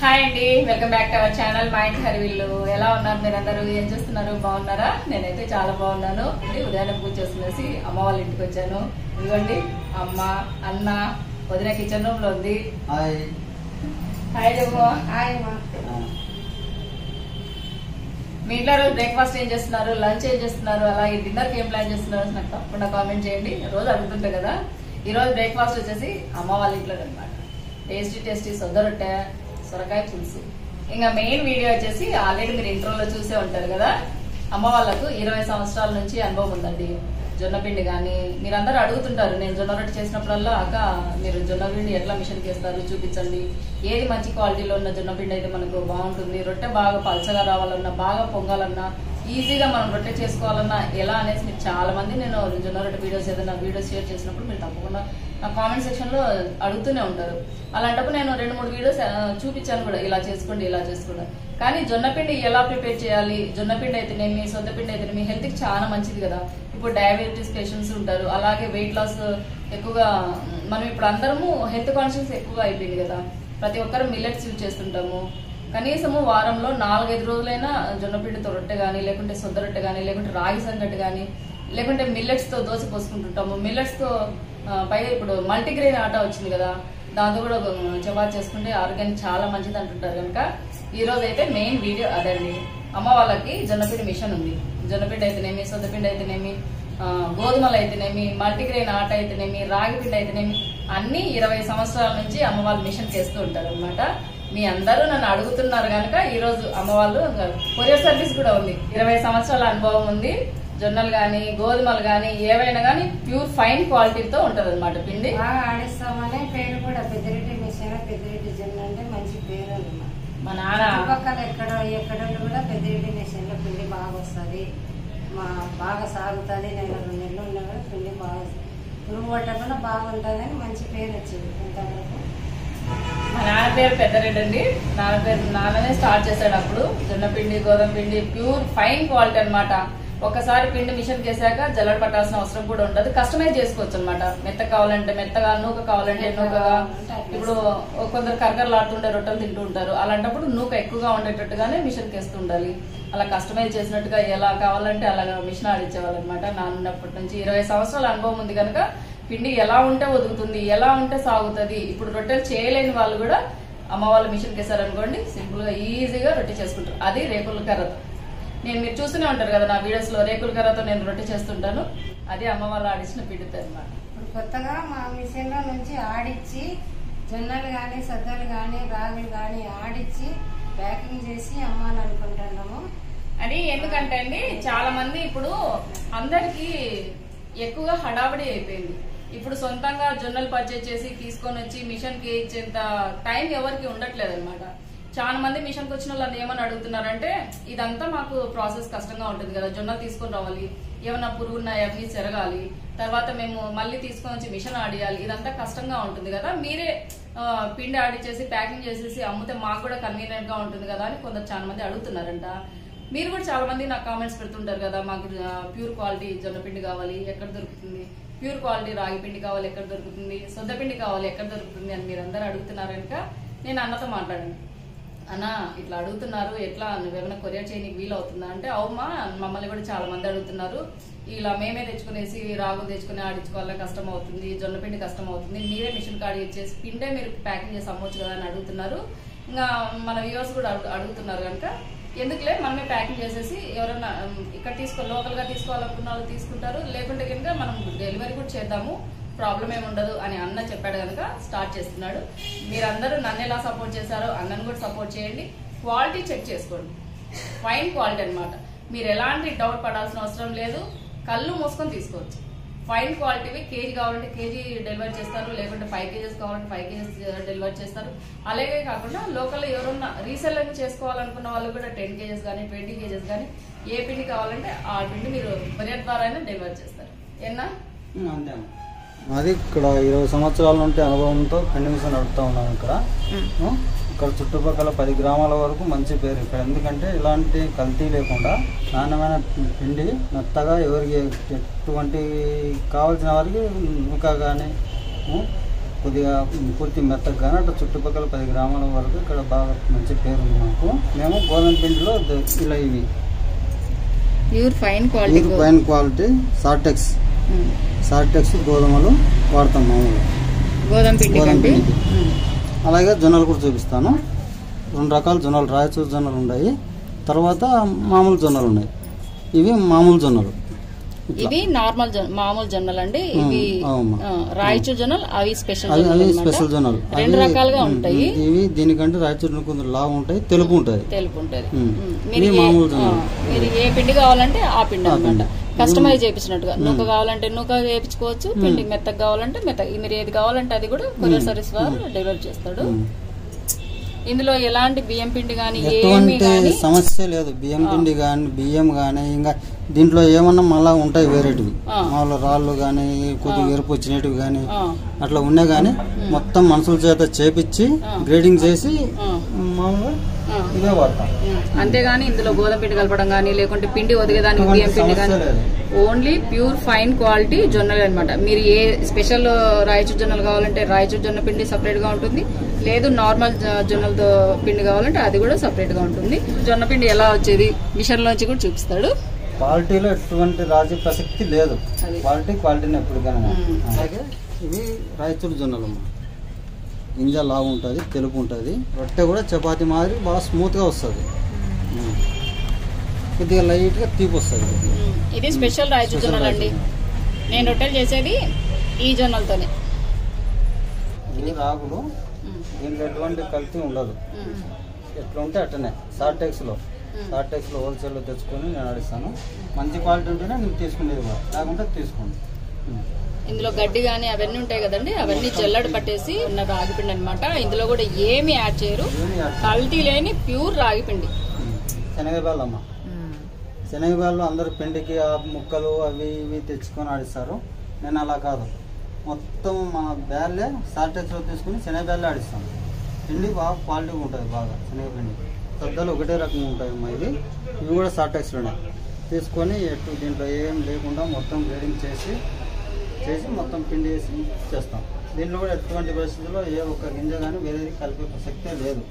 Hi అండి, welcome back to our channel మా ఇంటి హరివిల్లు. ఎలా ఉన్నారు మీరందరూ? ఏం చేస్తున్నారు? బాగున్నారా? నేనైతే చాలా బాగున్నాను. ఉదయాన్నే పూజ చేసుకునేసి అమ్మ వాళ్ళ ఇంటికి వచ్చాను. ఇదిగోండి అమ్మ, అన్న, వదిన కిచెన్ రూమ్ లో ఉంది. Hi hi. మీ ఇంట్లో రోజు బ్రేక్ఫాస్ట్ ఏం చేస్తున్నారు, లంచ్ ఏం చేస్తున్నారు, అలాగే డిన్నర్ కి ఏం ప్లాన్ చేస్తున్నారు నాకు తప్పకుండా కామెంట్ చేయండి. రోజు అడుగుతుంటాయి కదా. ఈ రోజు బ్రేక్ఫాస్ట్ వచ్చేసి అమ్మ వాళ్ళ ఇంట్లో అనమాట. టేస్టీ సొద్ద రొట్టె, సొరకాయ పులుసు. ఇంకా మెయిన్ వీడియో వచ్చేసి ఆల్రెడీ మీరు ఇంట్రోలో చూసే ఉంటారు కదా. అమ్మ వాళ్ళకు 20 సంవత్సరాల నుంచి అనుభవం ఉందండి జొన్నపిండి. కానీ మీరందరూ అడుగుతుంటారు, నేను జొన్న రొట్టె చేసినప్పుడల్లా అక్క మీరు జొన్నపిండి ఎట్లా మిషన్ చేస్తారు చూపించండి, ఏది మంచి క్వాలిటీలో ఉన్న జొన్నపిండి అయితే మనకు బాగుంటుంది, రొట్టె బాగా పల్చగా రావాలన్నా, బాగా పొంగాలన్నా, ఈజీగా మనం రొట్టె చేసుకోవాలన్నా ఎలా అనేసి మీరు చాలా మంది నేను జొన్న రొట్టె వీడియోస్ ఏదైనా వీడియోస్ షేర్ చేసినప్పుడు మీరు తప్పకుండా నా కామెంట్ సెక్షన్ లో అడుగుతూనే ఉంటారు. అలాంటప్పుడు నేను 2-3 వీడియోస్ చూపించాను కూడా, ఇలా చేసుకోండి ఇలా చేసుకోండి. కానీ జొన్నపిండి ఎలా ప్రిపేర్ చేయాలి, జొన్నపిండి అయితేనేమి సొద్దపిండి అయితేనేమి హెల్త్ కి చాలా మంచిది కదా. ఇప్పుడు డయాబెటీస్ పేషెంట్స్ ఉంటారు, అలాగే వెయిట్ లాస్ ఎక్కువగా, మనం ఇప్పుడు అందరము హెల్త్ కాన్షియస్ ఎక్కువగా అయిపోయింది కదా. ప్రతి ఒక్కరు మిల్లెట్స్ యూజ్ చేస్తుంటాము. కనీసము వారంలో 4-5 రోజులైనా జొన్నపిండితో రొట్టె కానీ, లేకుంటే సొద్ద రొట్టె కానీ, లేకుంటే రాగి సంగటి కానీ, లేకుంటే మిల్లెట్స్ తో దోశ పోసుకుంటుంటాము. మిల్లెట్స్ తో పైగా ఇప్పుడు మల్టీగ్రెయిన్ ఆటా వచ్చింది కదా, దాంతో కూడా చపాతి చేసుకుంటే ఆరోగ్యానికి చాలా మంచిది అంటుంటారు. కనుక ఈ రోజు అయితే మెయిన్ వీడియో అదండి. అమ్మ వాళ్ళకి జొన్నపిండి మిషన్ ఉంది. జొన్నపిండి అయితేనేమి, సొద్దపిండి అయితేనేమి, గోధుమలు అయితేనేమి, మల్టీగ్రెయిన్ ఆట అయితేనేమి, రాగి పిండి అయితేనేమి, అన్ని 20 సంవత్సరాల నుంచి అమ్మ వాళ్ళు మిషన్ చేస్తూ ఉంటారు అనమాట. మీ అందరూ నన్ను అడుగుతున్నారు కనుక ఈ రోజు అమ్మ వాళ్ళు కొరియర్ సర్వీస్ కూడా ఉంది. 20 సంవత్సరాల అనుభవం ఉంది. జొన్నలు గానీ, గోధుమలు గానీ, ఏవైనా గానీ ప్యూర్ ఫైన్ క్వాలిటీతో ఉంటది అనమాట పిండి. బాగా ఆడిస్తామనే పేరు కూడా పెద్దరెడ్డి మిషన్, పెద్దరెడ్డి జొన్న అంటే మంచి పేరు అనమాట. మా నాన్న చుట్టుపక్కల ఎక్కడ కూడా పెద్దరెడ్డి మిషన్ లో పిండి బాగా వస్తుంది, బాగా సాగుతుంది. 2 నెలలు ఉన్నా కూడా పిండి బాగా పురుగు పట్టకుండా బాగుంటుంది అని మంచి పేరు వచ్చింది. ఇంతవరకు మా నాన్న పేరు పెద్దరెడ్డి అండి. నాన్ననే స్టార్ట్ చేశాడు అప్పుడు. జొన్నపిండి, గోధుమ పిండి ప్యూర్ ఫైన్ క్వాలిటీ అనమాట. ఒకసారి పిండి మిషన్ చేశాక జల్లడ పట్టాల్సిన అవసరం కూడా ఉండదు. కస్టమైజ్ చేసుకోవచ్చు అనమాట. మెత్త కావాలంటే మెత్తగా, నూక కావాలంటే నూకగా. ఇప్పుడు కొందరు కరకరలాడుతుండే రొట్టెలు తింటూ ఉంటారు, అలాంటప్పుడు నూక ఎక్కువగా ఉండేటట్టుగానే మిషన్ కేస్తూ ఉండాలి. అలా కస్టమైజ్ చేసినట్టుగా ఎలా కావాలంటే అలాగా మిషన్ ఆడిచ్చేవాళ్ళు అనమాట. నాన్నప్పటి నుంచి 20 సంవత్సరాల అనుభవం ఉంది కనుక పిండి ఎలా ఉంటే ఒదుగుతుంది, ఎలా ఉంటే సాగుతుంది. ఇప్పుడు రొట్టెలు చేయలేని వాళ్ళు కూడా అమ్మ వాళ్ళు మిషన్ కేసారనుకోండి, సింపుల్ గా ఈజీగా రొట్టె చేసుకుంటారు. అది రేకుల కర్రతో. నేను మీరు చూస్తూనే ఉంటారు కదా నా వీడియోస్ లో, రేకుల కర్రతో నేను రొట్టె చేస్తుంటాను. అది అమ్మ వాళ్ళు ఆడిచ్చిన పిండితో అనమాట. ఇప్పుడు కొత్తగా మా మిషన్ లో నుంచి ఆడిచ్చి జొన్నలు గాని, సద్దలు గాని, రాగులు గాని ఆడిచ్చి ప్యాకింగ్ చేసి అమ్మాలని అనుకుంటున్నాము. అని ఎందుకంటే అండి చాలా మంది ఇప్పుడు అందరికి ఎక్కువగా హడావిడి అయిపోయింది. ఇప్పుడు సొంతంగా జొన్నలు పర్చేజ్ చేసి తీసుకొని వచ్చి మిషన్ కి ఇచ్చేంత టైం ఎవరికి ఉండట్లేదు అనమాట. చాలా మంది మిషన్ కి వచ్చిన వాళ్ళు ఏమని అడుగుతున్నారంటే, ఇదంతా మాకు ప్రాసెస్ కష్టంగా ఉంటుంది కదా, జొన్నలు తీసుకొని రావాలి, ఏమన్నా పురుగున్నాయి అవి చెరగాలి, తర్వాత మేము మళ్ళీ తీసుకొని వచ్చి మిషన్ ఆడియాలి, ఇదంతా కష్టంగా ఉంటుంది కదా, మీరే పిండి ఆడిచ్చేసి ప్యాకింగ్ చేసేసి అమ్మితే మాకు కూడా కన్వీనియంట్ గా ఉంటుంది కదా అని కొందరు చాలా మంది అడుగుతున్నారంట. మీరు కూడా చాలా మంది నాకు కామెంట్స్ పెడుతుంటారు కదా, మాకు ప్యూర్ క్వాలిటీ జొన్నపిండి కావాలి ఎక్కడ దొరుకుతుంది, ప్యూర్ క్వాలిటీ రాగి పిండి కావాలి ఎక్కడ దొరుకుతుంది, సొద్దపిండి కావాలి ఎక్కడ దొరుకుతుంది అని మీరు అందరూ అడుగుతున్నారు కనుక నేను అన్నతో మాట్లాడాను. అన్న ఇట్లా అడుగుతున్నారు, ఎట్లా నువ్వేమైనా కొరియర్ చేయడానికి వీలు అవుతుందా అంటే, అవుమా మమ్మల్ని కూడా చాలా మంది అడుగుతున్నారు, ఇలా మేమే తెచ్చుకునేసి రాగులు తెచ్చుకుని ఆడించుకోవాలని కష్టం అవుతుంది, జొన్నపిండి కష్టం అవుతుంది, మీరే మిషన్ కాడి ఇచ్చేసి పిండే మీరు ప్యాకింగ్ చేసి అమ్మవచ్చు కదా అని అడుగుతున్నారు. ఇంకా మన వ్యూవర్స్ కూడా అడుగుతున్నారు కనుక ఎందుకులే మనమే ప్యాకింగ్ చేసేసి ఎవరైనా ఇక్కడ లోకల్ గా తీసుకోవాలనుకున్న వాళ్ళు తీసుకుంటారు, లేకుంటే కనుక మనం డెలివరీ కూడా చేద్దాము, ప్రాబ్లం ఏముండదు అని అన్న చెప్పాడు కనుక స్టార్ట్ చేస్తున్నాడు. మీరందరూ నన్ను ఎలా సపోర్ట్ చేశారో అన్నను కూడా సపోర్ట్ చేయండి. క్వాలిటీ చెక్ చేసుకోండి, ఫైన్ క్వాలిటీ అనమాట. మీరు ఎలాంటి డౌట్ పడాల్సిన అవసరం లేదు, కళ్ళు మూసుకొని తీసుకోవచ్చు. ఫైన్ క్వాలిటీవి కేజీ కావాలంటే కేజీ డెలివరీ చేస్తారు, లేకుంటే 5 కేజెస్ కావాలంటే 5 కేజెస్ డెలివరీ చేస్తారు. అలాగే కాకుండా లోకల్ ఎవరున్నా రీసెల్లింగ్ చేసుకోవాలనుకున్న వాళ్ళు కూడా 10 కేజెస్ కానీ 20 కేజెస్ కానీ ఏ పిండి కావాలంటే ఆ పిండి మీరు కొరియర్ ద్వారా అయినా డెలివరీ చేస్తారు. ఏనా అంతే. అది ఇక్కడ 20 సంవత్సరాల నుండి అనుభవంతో పిండి మిషన్ నడుపుతా ఉన్నాను ఇక్కడ. ఇక్కడ చుట్టుపక్కల 10 గ్రామాల వరకు మంచి పేరు ఇక్కడ. ఎందుకంటే ఇలాంటి కల్తీ లేకుండా నాణ్యమైన పిండి మెత్తగా ఎవరికి ఎటువంటి కావాల్సిన వారికి ఇంకా కానీ కొద్దిగా పూర్తి మెత్తగా కానీ అట్లా చుట్టుపక్కల 10 గ్రామాల వరకు ఇక్కడ బాగా మంచి పేరు ఉంది మాకు. మేము గోధుమ పిండిలో ఇలా ఇవి ప్యూర్ ఫైన్ క్వాలిటీ సార్టెక్స్ గోధుమలు వాడతాం మామూలుగా గోధుమ పిండికి. అలాగే జొన్నలు కూడా చూపిస్తాను. 2 రకాల జొన్నలు, రాయచూరు జొన్నలు ఉన్నాయి, తర్వాత మామూలు జొన్నలు ఉన్నాయి. ఇవి మామూలు జొన్నలు, ఇవి నార్మల్ మామూలు జొన్నలు అండి. ఇవి రాయచూరు జొన్నలు, అవి స్పెషల్ జొన్నలు. 2 రకాలుగా ఉంటాయి. ఇవి దీనికంటే రాయచూరు కొంచెం లావు ఉంటాయి, తెలుపు ఉంటుంది. మామూలు జొన్నలు మీరు ఏ పిండి కావాలంటే ఆ పిండి అనమాట. కస్టమైజ్ చేయించినట్టుగా నూక కావాలంటే నూక చేయించుకోవచ్చు, పిండి మెత్తగా కావాలంటే మెత్తగా, మీరు ఏది కావాలంటే అది కూడా కొరియర్ సర్వీస్ ద్వారా డెలివరీ చేస్తాడు. ఇందులో ఎలాంటి బియ్యం పిండి కానీ ఎటువంటి సమస్య లేదు. బియ్యం పిండి కానీ బియ్యం కానీ ఇంకా దీంట్లో ఏమన్నా మళ్ళా ఉంటాయి వేరేటివి, మామూలు రాళ్ళు కానీ కొద్దిగా ఎరుపు వచ్చినవి కానీ అట్లా ఉన్నాయి. కానీ మొత్తం మనుషుల చేత చేపించి గ్రేడింగ్ చేసి మామూలుగా ఇవే వాడతాం. అంతేగాని ఇందులో గోధుమ పిండి కలపడం కానీ లేకుంటే పిండి ఒదిగేదానికి బియ్యం పిండి కానీ, ఓన్లీ ప్యూర్ ఫైన్ క్వాలిటీ జొన్నలు అనమాట. మీరు ఏ స్పెషల్ రాయచూరు జొన్నలు కావాలంటే రాయచూరు జొన్న పిండి సపరేట్ గా ఉంటుంది, లేదు నార్మల్ జొన్నలతో పిండి కావాలంటే అది కూడా సపరేట్ గా ఉంటుంది. జొన్న పిండి ఎలా వచ్చేది మిషన్ లోంచి కూడా చూపిస్తాడు. క్వాలిటీలో ఎటువంటి రాజీ ప్రసక్తి లేదు, క్వాలిటీని ఎప్పటికైనా. అలాగే ఇవి రాయచూరు జొన్నలు, గింజ లావు ఉంటుంది, తెలుపు ఉంటుంది, రొట్టె కూడా చపాతి మాదిరి బాగా స్మూత్గా వస్తుంది, కొద్దిగా లైట్గా తీపి వస్తుంది. ఇది స్పెషల్ రాయచూరు జొన్నలు అండి. నేను రొట్టెలు చేసేది ఈ జొన్నలతోనే. ఇది రాగులు, దీంట్లో ఎటువంటి కల్తీ ఉండదు, ఎట్లా ఉంటే అట్టనే. సార్టెక్స్లో హోల్సేల్లో తెచ్చుకొని నేను ఆడిస్తాను. మంచి క్వాలిటీ ఉంటేనే నేను తీసుకునేది కూడా, లేకుంటే తీసుకోండి. ఇందులో గడ్డి కానీ అవన్నీ ఉంటాయి కదండి, అవన్నీ జల్లెడ పట్టేసి ఉన్న రాగిపిండి అనమాట. ఇందులో కూడా ఏమి యాడ్ చేయరు, కల్తీ లేని ప్యూర్ రాగిపిండి. శనగబెల్లమ్మ, శనగబెల్లం అందరు పిండికి ఆ ముక్కలు అవి ఇవి తెచ్చుకొని ఆడిస్తారు. నేను అలా కాదు, మొత్తం మా బ్యాల్లే సార్టెక్స్లో తీసుకుని శనగబెల్లే ఆడిస్తాను. పిండి బాగా క్వాలిటీగా ఉంటుంది, బాగా శనగపిండి. సద్దలు ఒకటే రకంగా ఉంటాయి అమ్మా. ఇవి కూడా సార్టెక్స్లోనే తీసుకొని దీంట్లో ఏం లేకుండా మొత్తం గ్రేడింగ్ చేసి మొత్తం పిండి వేసి చేస్తాం. దీంట్లో కూడా ఎటువంటి పరిస్థితుల్లో ఏ ఒక్క గింజ కానీ వేరేది కలిపే ప్రసక్తే లేదు.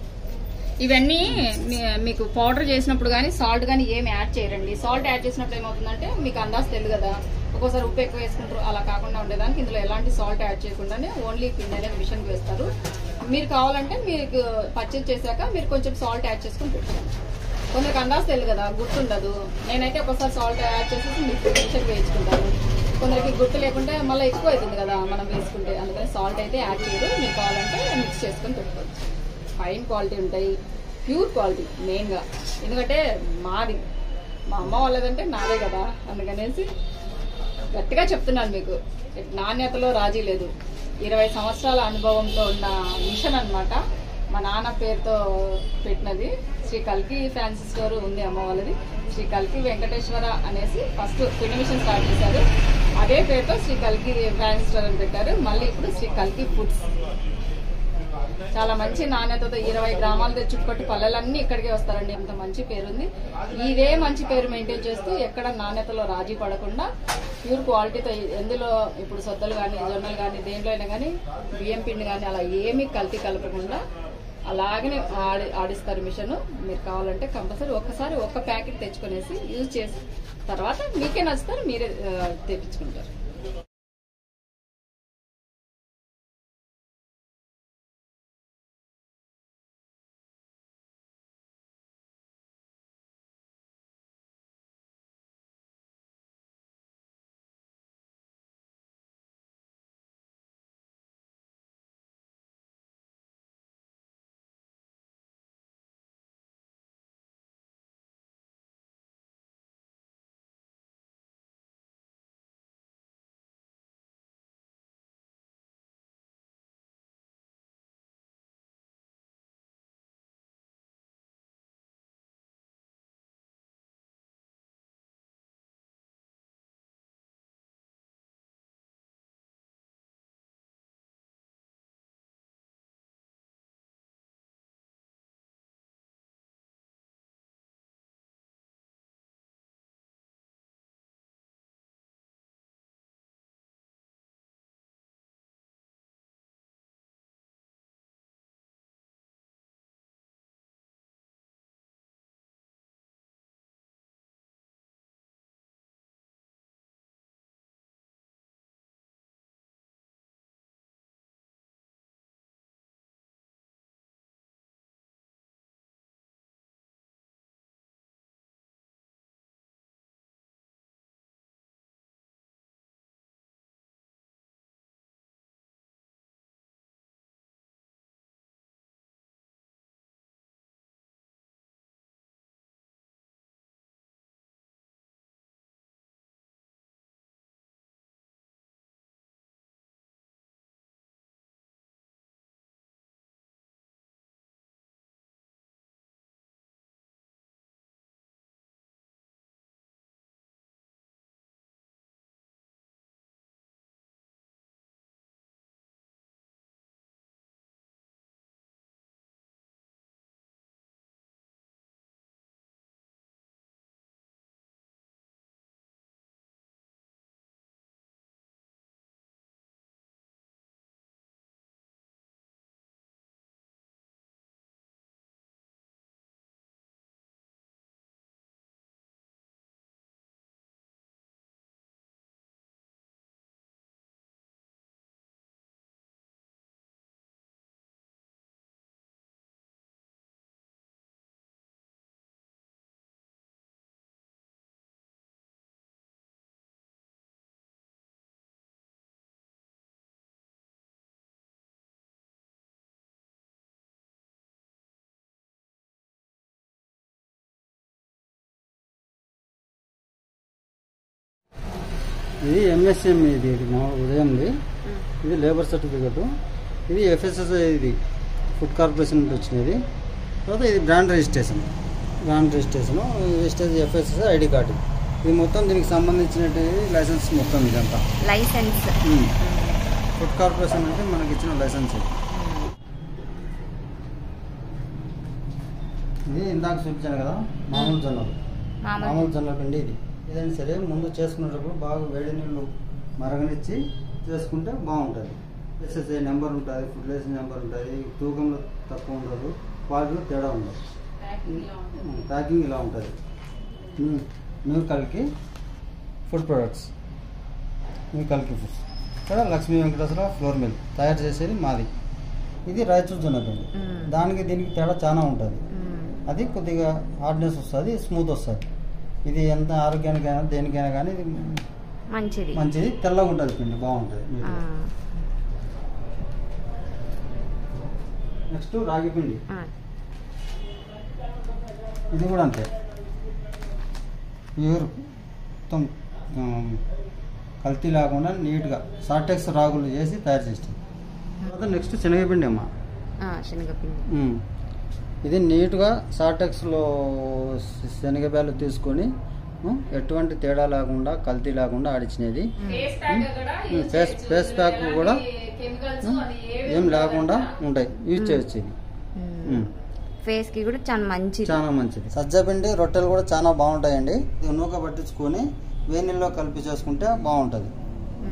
ఇవన్నీ మీకు పౌడర్ చేసినప్పుడు కానీ సాల్ట్ కానీ ఏమి యాడ్ చేయరండి. సాల్ట్ యాడ్ చేసినప్పుడు ఏమవుతుందంటే మీకు అందాజు తెలియదు కదా, ఒక్కోసారి ఉప్పు ఎక్కువ వేసుకుంటారు. అలా కాకుండా ఉండేదానికి ఇందులో ఎలాంటి సాల్ట్ యాడ్ చేయకుండానే ఓన్లీ పిండి అనేది మిషన్కి వేస్తారు. మీరు కావాలంటే మీకు పర్చేజ్ చేశాక మీరు కొంచెం సాల్ట్ యాడ్ చేసుకుని పెట్టుకోండి. కొందరికి అందాజు తెలియదు కదా, గుర్తుండదు. నేనైతే ఒకసారి సాల్ట్ యాడ్ చేసేసి మీకు మిషన్కి వేయించుకుంటాను. కొందరికి గుర్తు లేకుంటే మళ్ళీ ఎక్కువ అవుతుంది కదా మనం వేసుకుంటే, అందుకని సాల్ట్ అయితే యాడ్ చేయరు. మీరు కావాలంటే మిక్స్ చేసుకొని పెట్టుకోవచ్చు. ఫైన్ క్వాలిటీ ఉంటాయి, ప్యూర్ క్వాలిటీ మెయిన్గా. ఎందుకంటే మాది మా అమ్మ వాళ్ళదంటే నాదే కదా, అందుకనేసి గట్టిగా చెప్తున్నాను మీకు, నాణ్యతలో రాజీ లేదు. 20 సంవత్సరాల అనుభవంతో ఉన్న మిషన్ అనమాట. మా నాన్న పేరుతో పెట్టినది. శ్రీ కల్కి ఫ్యాన్సీ స్టోర్ ఉంది అమ్మ వాళ్ళది. శ్రీ కల్కి వెంకటేశ్వర అనేసి ఫస్ట్ పిండి మిషన్ స్టార్ట్ చేశారు. అదే పేరుతో శ్రీ కల్కి ఫ్యాన్సీ స్టోర్ అని పెట్టారు. మళ్ళీ ఇప్పుడు శ్రీ కల్కి ఫుడ్స్. చాలా మంచి నాణ్యతతో 20 గ్రామాలతో చుట్టుపట్టి పల్లెలన్నీ ఇక్కడికే వస్తారండి. అంత మంచి పేరుంది. ఇదే మంచి పేరు మెయింటైన్ చేస్తూ ఎక్కడ నాణ్యతలో రాజీ పడకుండా ప్యూర్ క్వాలిటీతో, ఎందులో ఇప్పుడు సొద్దలు కానీ జొన్నలు కానీ దేంట్లో అయినా కానీ బియ్యం పిండి కానీ అలా ఏమీ కల్తీ కలపకుండా అలాగనే ఆడిస్తారు మిషన్. మీరు కావాలంటే కంపల్సరీ ఒక్కసారి ఒక్క ప్యాకెట్ తెచ్చుకునేసి యూజ్ చేసి తర్వాత మీకే నచ్చుతారు, మీరే తెప్పించుకుంటారు. ఇది ఎంఎస్ఎం, ఇది ఉదయంది. ఇది లేబర్ సర్టిఫికెట్. ఇది ఎఫ్ఎస్ఎస్ఐ, ఇది ఫుడ్ కార్పొరేషన్ నుంచి వచ్చినది. తర్వాత ఇది brand registration, registration FSSI ID card. ఇది మొత్తం దీనికి సంబంధించినటువంటి లైసెన్స్ మొత్తం ఇదంతా లైసెన్స్. ఫుడ్ కార్పొరేషన్ అంటే మనకి ఇచ్చిన లైసెన్స్. ఇది ఇందాక చూపించాను కదా మామూలు జొన్నల పిండి. ఇదైనా సరే ముందు చేసుకునేటప్పుడు బాగా వేడి నీళ్ళు మరగనిచ్చి చేసుకుంటే బాగుంటుంది. ఎస్ఎస్ఐ నెంబర్ ఉంటుంది, ఫుడ్ లైసెన్స్ నెంబర్ ఉంటుంది, తూకంలో తక్కువ ఉండదు, క్వాలిటీలో తేడా ఉండదు. ప్యాకింగ్ ఇలా ఉంటుంది. న్యూ కల్కి ఫుడ్ ప్రొడక్ట్స్, న్యూ కల్కి ఫుడ్స్. ఇక్కడ లక్ష్మీ వెంకటేశ్వర ఫ్లోర్ మిల్ తయారు చేసేది మాది. ఇది రాయచూర్ జొన్న పిండి. దానికి దీనికి తేడా చాలా ఉంటుంది. అది కొద్దిగా హార్డ్నెస్ వస్తుంది, స్మూత్ వస్తుంది. ఇది ఎంత ఆరోగ్యానికైనా దేనికైనా కానీ ఇది మంచిది, తెల్లగా ఉంటుంది పిండి, బాగుంటుంది. నెక్స్ట్ రాగి పిండి. ఇది కూడా అంతే, ప్యూర్ మొత్తం కల్తీ లేకుండా నీట్గా సాటెక్స్ రాగులు చేసి తయారు చేస్తాం. తర్వాత నెక్స్ట్ శనగపిండి అమ్మ. ఇది నీట్గా సాటెక్స్లో శనగబ్యాలు తీసుకొని ఎటువంటి తేడా లేకుండా కల్తీ లేకుండా ఆడిచ్చినది. ఫేస్ ప్యాక్ కూడా ఏం లేకుండా ఉంటాయి, యూజ్ చేయొచ్చు. ఇది ఫేస్ కి కూడా చాలా మంచిది. సజ్జపిండి రొట్టెలు కూడా చాలా బాగుంటాయండి. ఇది నూక పట్టించుకొని వేడి నీళ్ళలో కలిపి చేసుకుంటే బాగుంటుంది.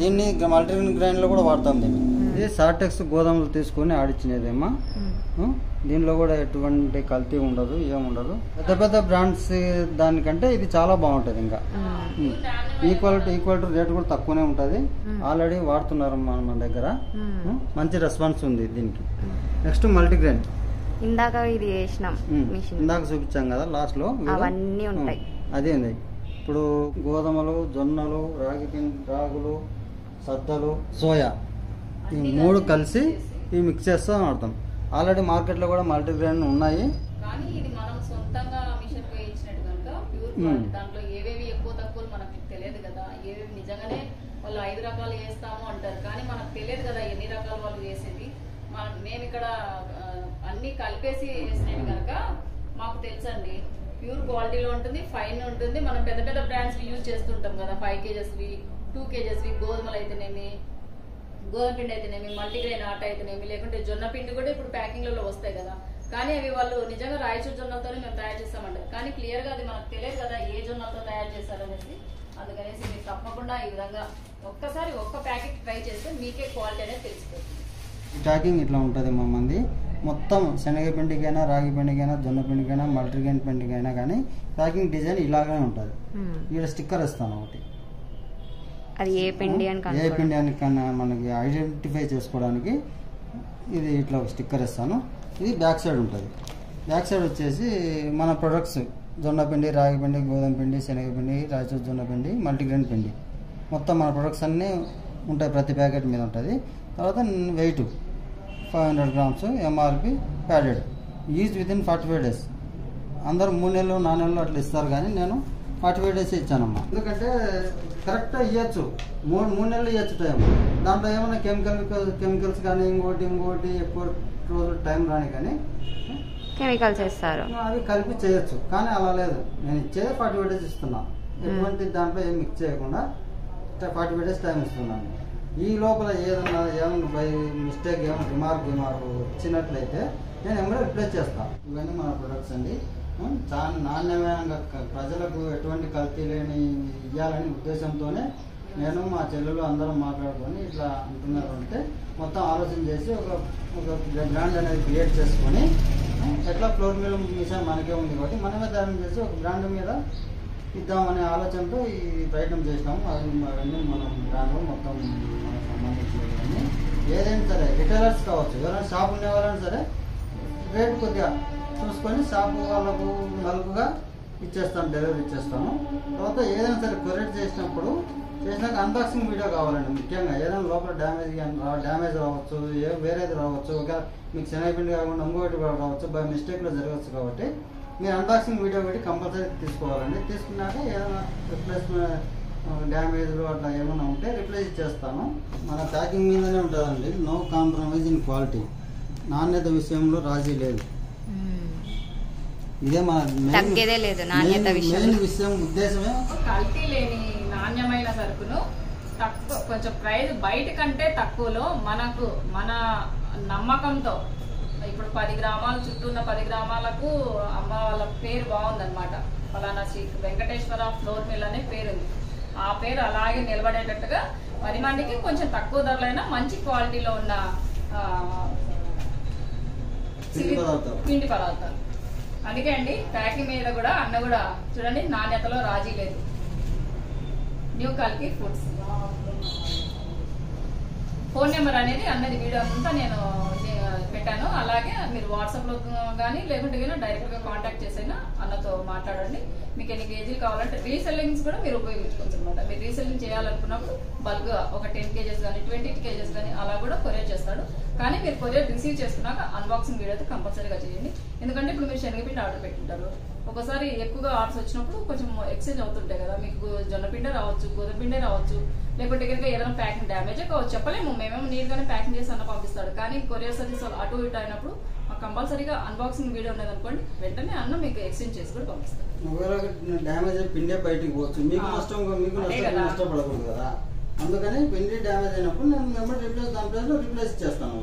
దీన్ని మల్టీగ్రెయిన్ గ్రైండ్లో కూడా వాడతాం. దీన్ని ఇది సాటెక్స్ గోధుమలు తీసుకొని ఆడిచ్చినదేమా. దీనిలో కూడా ఎటువంటి కల్తీ ఉండదు, ఏముండదు. పెద్ద పెద్ద బ్రాండ్స్ దానికంటే ఇది చాలా బాగుంటుంది. ఇంకా ఈక్వాలిటీ రేట్ కూడా తక్కువనే ఉంటుంది. ఆల్రెడీ వాడుతున్నారు మన దగ్గర, మంచి రెస్పాన్స్ ఉంది దీనికి. Next multigrain. ఇందాక ఇది ఇందాక చూపించాం కదా లాస్ట్ లో, అవన్నీ ఉంటాయి. అదే ఉంది. ఇప్పుడు గోధుమలు, జొన్నలు, రాగులు, సద్దలు, సోయా, ఈ మూడు కలిసి ఇవి మిక్స్ చేస్తాం ఆడతాం. ఆల్రెడీ మార్కెట్లో కూడా మల్టీగ్రెయిన్ ఉన్నాయి. కానీ ఇది మనం సొంతంగా మిషన్ వేయించినట్టు కనుక ప్యూర్ దాంట్లో ఏవేవి ఎక్కువ తక్కువ మనకు తెలియదు కదా. ఏవేవి నిజంగానే వాళ్ళు 5 రకాలు వేస్తాము అంటారు, కానీ మనకు తెలియదు కదా ఎన్ని రకాలు వాళ్ళు వేసేది. మేము ఇక్కడ అన్ని కలిపేసి వేసినవి కనుక మాకు తెలుసండి. ప్యూర్ క్వాలిటీలో ఉంటుంది, ఫైన్ ఉంటుంది. మనం పెద్ద పెద్ద బ్రాండ్స్ యూజ్ చేస్తుంటాం కదా, 5 kgsవి 2 kgsవి గోధుమలు అయితేనేమి, గోధుమ పిండి అయితేనేమి, మల్టీగ్రెయిన్ ఆట అయితేనేమి, లేకుంటే జొన్న పిండి కూడా ఇప్పుడు ప్యాకింగ్లలో వస్తాయి కదా. కానీ అవి వాళ్ళు నిజంగా రాయచూర్ జొన్నలతోనే మేము తయారు చేస్తామంటారు, కానీ క్లియర్ గా అది మనకు తెలియదు కదా ఏ జొన్నలతో తయారు చేస్తారనేసి. అందుకనేసి మీరు తప్పకుండా ఈ విధంగా ఒక్కసారి ఒక్క ప్యాకెట్ ట్రై చేస్తే మీకే క్వాలిటీ అనేది తెలిసిపోతుంది. ప్యాకింగ్ ఇట్లా ఉంటుంది మా మంది. మొత్తం శనగపిండికైనా, రాగి పిండికైనా, జొన్న పిండికైనా, మల్టీగ్రెయిన్ పిండికైనా కానీ ప్యాకింగ్ డిజైన్ ఇలాగనే ఉంటుంది. ఇక్కడ స్టిక్కర్ ఇస్తాను ఒకటి, అది ఏ పిండి అని కన్నా మనకి ఐడెంటిఫై చేసుకోవడానికి ఇది ఇట్లా ఒక స్టిక్కర్ ఇస్తాను. ఇది బ్యాక్ సైడ్ ఉంటుంది. బ్యాక్ సైడ్ వచ్చేసి మన ప్రొడక్ట్స్ జొన్న పిండి, రాగి పిండి, గోధుమ పిండి, శనగపిండి, రాయచూర్ జొన్న పిండి, మల్టీగ్రెయిన్ పిండి, మొత్తం మన ప్రొడక్ట్స్ అన్నీ ఉంటాయి. ప్రతి ప్యాకెట్ మీద ఉంటుంది. తర్వాత weight 500 grams, MRP padded, use within 45 days. అందరూ 3 నెలలు 4 నెలలు అట్లా ఇస్తారు, కానీ నేను 45 days ఇచ్చానమ్మా. ఎందుకంటే కరెక్ట్గా ఇవ్వచ్చు, 3 నెలలు ఇవ్వచ్చు టైం. దాంట్లో ఏమైనా కెమికల్స్ కానీ ఇంకోటి ఎక్కువ రోజులు టైం రాని కానీ కెమికల్స్ వేస్తారు, అవి కలిపి చేయొచ్చు. కానీ అలా లేదు, నేను ఇచ్చేది 45 days ఇస్తున్నా. ఎటువంటి దాంట్లో ఏం మిక్స్ చేయకుండా 45 days టైం ఇస్తున్నాను. ఈ లోపల ఏమన్నా బై మిస్టేక్ ఏమైనా రిమార్క్ వచ్చినట్లయితే నేను ఏమైనా రిప్లేస్ చేస్తాను. ఇవన్నీ మన ప్రొడక్ట్స్ అండి. చాలా నాణ్యమైన ప్రజలకు ఎటువంటి కల్తీ లేని ఇవ్వాలని ఉద్దేశంతోనే నేను మా చెల్లెలు అందరం మాట్లాడుకొని ఇట్లా అంటున్నారు. అంటే మొత్తం ఆలోచన చేసి ఒక బ్రాండ్ అనేది క్రియేట్ చేసుకొని, ఎట్లా ఫ్లోర్ మిల్ మిషన్ మనకే ఉంది కాబట్టి మనమే తయారు చేసి ఒక బ్రాండ్ మీద ఇద్దామనే ఆలోచనతో ఈ ప్రయత్నం చేసినాము. అవన్నీ మనం బ్రాండ్ మొత్తం మనకు సంబంధించినవన్నీ. ఏదైనా సరే రిటైలర్స్ కావచ్చు, ఎవరైనా షాప్ ఉండే వాళ్ళైనా సరే రేట్ కొద్దిగా చూసుకొని షాపు వాళ్ళకు బల్క్గా ఇచ్చేస్తాను, డెలివరీ ఇచ్చేస్తాను. తర్వాత ఏదైనా సరే కొరియర్ చేసినాక అన్బాక్సింగ్ వీడియో కావాలండి. ముఖ్యంగా ఏదైనా లోపల డ్యామేజ్ రావచ్చు, వేరేది రావచ్చు, ఒక మీకు శనగపిండి కాకుండా ఇంకోటి రావచ్చు, బై మిస్టేక్లో జరగచ్చు. కాబట్టి మీరు అన్బాక్సింగ్ వీడియో పెట్టి కంపల్సరీ తీసుకోవాలండి. తీసుకున్నాక ఏదైనా డ్యామేజ్లు అట్లా ఏమైనా ఉంటే రిప్లేస్ చేస్తాను. మన ప్యాకింగ్ మీదనే ఉంటుందండి. No compromise in quality. నాణ్యత విషయంలో రాజీ లేదు. ఇదే మన తగ్గేదే లేదు నాణ్యత మెయిన్ విషయం, ఉద్దేశమే. కల్తీ లేని నాణ్యమైన సరుకును తక్కువ, కొంచెం ప్రైస్ బయట కంటే తక్కువలో మనకు మన నమ్మకంతో, ఇప్పుడు 10 గ్రామాల చుట్టూ ఉన్న 10 గ్రామాలకు అమ్మ వాళ్ళ పేరు బాగుందన్నమాట. ఫలానా శ్రీ వెంకటేశ్వర ఫ్లోర్ మిల్ అనే పేరు ఉంది. ఆ పేరు అలాగే నిలబడేటట్టుగా 10 మందికి కొంచెం తక్కువ ధరలైన మంచి క్వాలిటీలో ఉన్న పిండి పదార్థాలు. అందుకే అండి ప్యాకింగ్ మీద కూడా అన్న కూడా చూడండి, నాణ్యతలో రాజీ లేదు. న్యూ కల్కి ఫుడ్స్. ఫోన్ నెంబర్ అనేది అన్నది వీడియో అంతా నేను పెట్టాను. అలాగే మీరు వాట్సాప్ లో కానీ లేకుంటే డైరెక్ట్ గా కాంటాక్ట్ చేసైనా అన్నతో మాట్లాడండి. మీకు ఎన్ని కేజీలు కావాలంటే రీసెల్లింగ్స్ కూడా మీరు ఉపయోగించుకోవచ్చు అనమాట. మీరు రీసెల్లింగ్ చేయాలనుకున్నప్పుడు బల్క్ గా ఒక 10 కేజెస్ కానీ 20 కేజెస్ కానీ అలా కూడా కొరియర్ చేస్తాడు. కానీ మీరు కొరియర్ రిసీవ్ చేసుకున్నాక అన్బాక్సింగ్ వీడియో అయితే కంపల్సరీగా చేయండి. ఎందుకంటే ఇప్పుడు మీరు శనగపిండి ఆర్డర్ పెట్టుకుంటారు, ఒకసారి ఎక్కువగా ఆర్డర్స్ వచ్చినప్పుడు కొంచెం ఎక్స్చేంజ్ అవుతుంటాయి కదా. మీకు జొన్నపిండే రావచ్చు, గోధుమ పిండే రావచ్చు, లేకుంటే కనుక ఏదైనా ప్యాకింగ్ డ్యామేజే కావచ్చు, చెప్పలేము. మేమేమో నీట్ గానే ప్యాకింగ్ చేసి అన్న పంపిస్తాడు. కానీ కొరియర్ సర్వీస్ అటు ఇటు అయినప్పుడు కంపల్సరీగా అన్బాక్సింగ్ వీడియో ఉన్నది అనుకోండి, వెంటనే అన్న మీకు ఎక్స్చేంజ్ చేసి కూడా పంపిస్తాడు. డ్యామేజ్ పిండే బయటికి పోవచ్చు, మీకు నష్టం, మీకు నష్టపడకూడదు కదా. అందుకని పిండి డ్యామేజ్ అయినప్పుడు నేను మెంబర్ రిప్లేస్ చేస్తాను.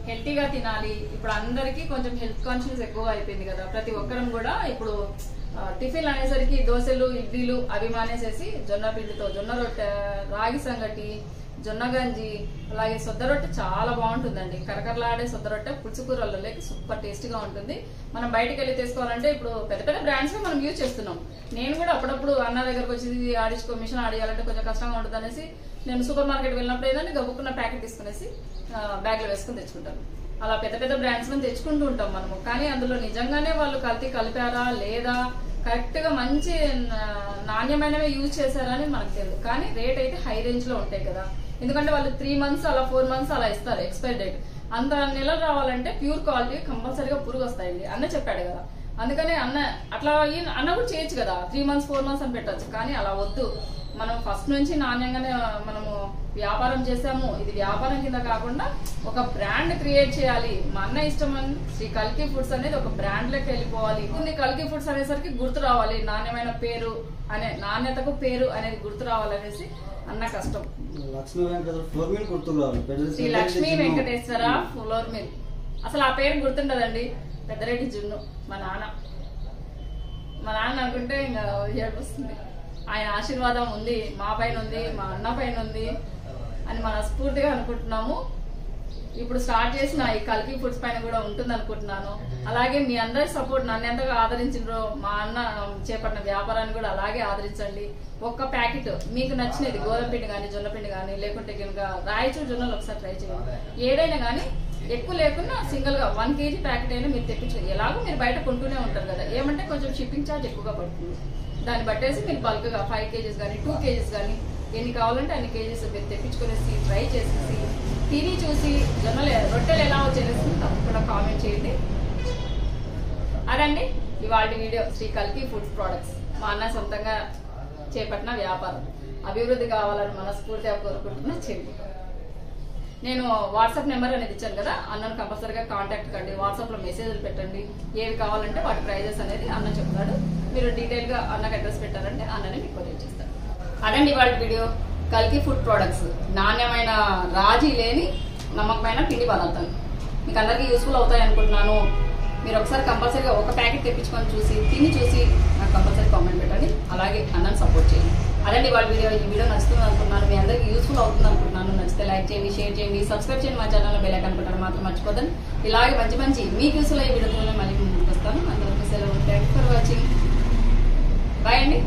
హెల్తీగా తినాలి. ఇప్పుడు అందరికి కొంచెం హెల్త్ కాన్షియస్ ఎక్కువ అయిపోయింది కదా. ప్రతి ఒక్కరం కూడా ఇప్పుడు టిఫిన్ అనేసరికి దోశలు, ఇడ్లీలు అవి మానేసేసి జొన్న పిండితో జొన్న రొట్టె, రాగి సంగటి, జొన్న గంజి, అలాగే సొద్ద రొట్టె చాలా బాగుంటుందండి. కరకరలాడే సొద్ద రొట్టె పులుసుకూరల్లో లేక సూపర్ టేస్టీగా ఉంటుంది. మనం బయటకు వెళ్ళి తీసుకోవాలంటే ఇప్పుడు పెద్ద పెద్ద బ్రాండ్స్ మనం యూజ్ చేస్తున్నాం. నేను కూడా అప్పుడప్పుడు అన్న దగ్గరకు వచ్చి ఆడించుకో, మిషన్ ఆడియాలంటే కొంచెం కష్టంగా ఉంటుంది అనేసి నేను సూపర్ మార్కెట్ వెళ్ళినప్పుడు ఏదంటే గబుక్కున్న ప్యాకెట్ తీసుకునేసి బ్యాగ్ లో వేసుకుని తెచ్చుకుంటాను. అలా పెద్ద పెద్ద బ్రాండ్స్ మనం తెచ్చుకుంటూ ఉంటాం మనము. కానీ అందులో నిజంగానే వాళ్ళు కల్తీ కలిపారా లేదా, కరెక్ట్ గా మంచి నాణ్యమైనవే యూజ్ చేశారా అని మనకు తెలియదు. కానీ రేట్ అయితే హై రేంజ్ లో ఉంటాయి కదా. ఎందుకంటే వాళ్ళు 3 months అలా 4 months అలా ఇస్తారు ఎక్స్పైర్ డేట్. అంత నెలలు రావాలంటే ప్యూర్ క్వాలిటీ కంపల్సరీగా పురుగు వస్తాయండి అన్న చెప్పాడు కదా. అందుకనే అన్న అట్లా అన్న కూడా చేయొచ్చు కదా, 3 months 4 months అని పెట్టచ్చు. కానీ అలా వద్దు. మనం ఫస్ట్ నుంచి నాణ్యంగానే మనము వ్యాపారం చేసాము. ఇది వ్యాపారం కింద కాకుండా ఒక బ్రాండ్ క్రియేట్ చేయాలి. మా అన్న ఇష్టం శ్రీ కల్కి ఫుడ్స్ అనేది ఒక బ్రాండ్ లెక్క వెళ్ళిపోవాలి. కొన్ని కల్కి ఫుడ్స్ అనేసరికి గుర్తు రావాలి, నాణ్యమైన పేరు అనే, నాణ్యతకు పేరు అనేది గుర్తు రావాలనేసి అన్న కష్టం. లక్ష్మీ వెంకటేశ్వర ఫ్లోర్ మిల్ గుర్తు రావాలి. శ్రీ లక్ష్మీ వెంకటేశ్వర ఫ్లోర్ మిల్ అసలు ఆ పేరు గుర్తుండదండి. పెద్దరెడ్డి జున్ను మా నాన్న అనుకుంటే ఇంకా ఏడుస్తుంది. ఆయన ఆశీర్వాదం ఉంది, మా పైన ఉంది, మా అన్న పైన ఉంది అని మనస్ఫూర్తిగా అనుకుంటున్నాము. ఇప్పుడు స్టార్ట్ చేసిన ఈ కల్కి ఫుడ్స్ పైన కూడా ఉంటుంది అనుకుంటున్నాను. అలాగే మీ అందరి సపోర్ట్ నన్ను ఎంతగా ఆదరించారో మా అన్న చేపట్టిన వ్యాపారాన్ని కూడా అలాగే ఆదరించండి. ఒక్క ప్యాకెట్ మీకు నచ్చినది గోధుమ పిండి కానీ జొన్న పిండి కానీ లేకుంటే కనుక రాయచూరు జొన్నలు ఒకసారి ట్రై చేయండి. ఏదైనా కానీ ఎక్కువ లేకున్నా సింగిల్ గా 1 kg ప్యాకెట్ అయినా మీరు తెప్పించండి. ఎలాగో మీరు బయట కొంటూనే ఉంటారు కదా, ఏమంటే కొంచెం షిప్పింగ్ ఛార్జ్ ఎక్కువగా పడుతుంది. దాన్ని బట్టేసి మీరు బల్క్ గా 5 kgs కానీ 2 kgs కానీ ఎన్ని కావాలంటే అన్ని కేజీస్ మీరు తెప్పించుకునేసి ట్రై చేసేసి తిని చూసి రొట్టెలు ఎలా వచ్చేసి తప్పకుండా కామెంట్ చేయండి. అదండి ఇవాళ వీడియో శ్రీ కల్కి ఫుడ్స్ ప్రొడక్ట్స్. మా అన్న సొంతంగా చేపట్టిన వ్యాపారం అభివృద్ధి కావాలని మనస్ఫూర్తిగా కోరుకుంటున్నా. చెల్లి నేను వాట్సాప్ నెంబర్ అనేది ఇచ్చాను కదా, అన్నను కంపల్సరీగా కాంటాక్ట్ కండి. వాట్సాప్ లో మెసేజ్లు పెట్టండి, ఏవి కావాలంటే వాటి ప్రైజెస్ అనేది అన్న చెప్తాడు. మీరు డీటెయిల్ గా అన్నకు అడ్రస్ పెట్టారంటే అన్నని మీకు కొరియర్ చేస్తాడు. అదండి ఇవాళ వీడియో కల్కి ఫుడ్ ప్రొడక్ట్స్. నాణ్యమైన రాజీ లేని నమ్మకమైన పిండి పదార్థాలు మీకు అందరికీ యూస్ఫుల్ అవుతాయి అనుకుంటున్నాను. మీరు ఒకసారి కంపల్సరీగా ఒక ప్యాకెట్ తెప్పించుకొని చూసి తిని చూసి నాకు కంపల్సరీ కామెంట్ పెట్టండి. అలాగే అన్నను సపోర్ట్ చేయండి. అదండి వాళ్ళ వీడియో. ఈ వీడియో నచ్చుతుంది అనుకుంటున్నాను, మీ అందరికీ యూస్ఫుల్ అవుతుంది అనుకుంటున్నాను. నచ్చితే లైక్ చేయండి, షేర్ చేయండి, సబ్స్క్రైబ్ చేయండి. మా ఛానల్లో బెల్ ఐకాన్ కొట్టడం మాత్రం మర్చిపోదండి. ఇలాగే మంచి మంచి మీకు యూస్ఫుల్ అయ్యే వీడియోతో మళ్ళీ ముందుకు వస్తాను. అందరికీ సెలవు. Thanks for watching. బాయ్ అండి.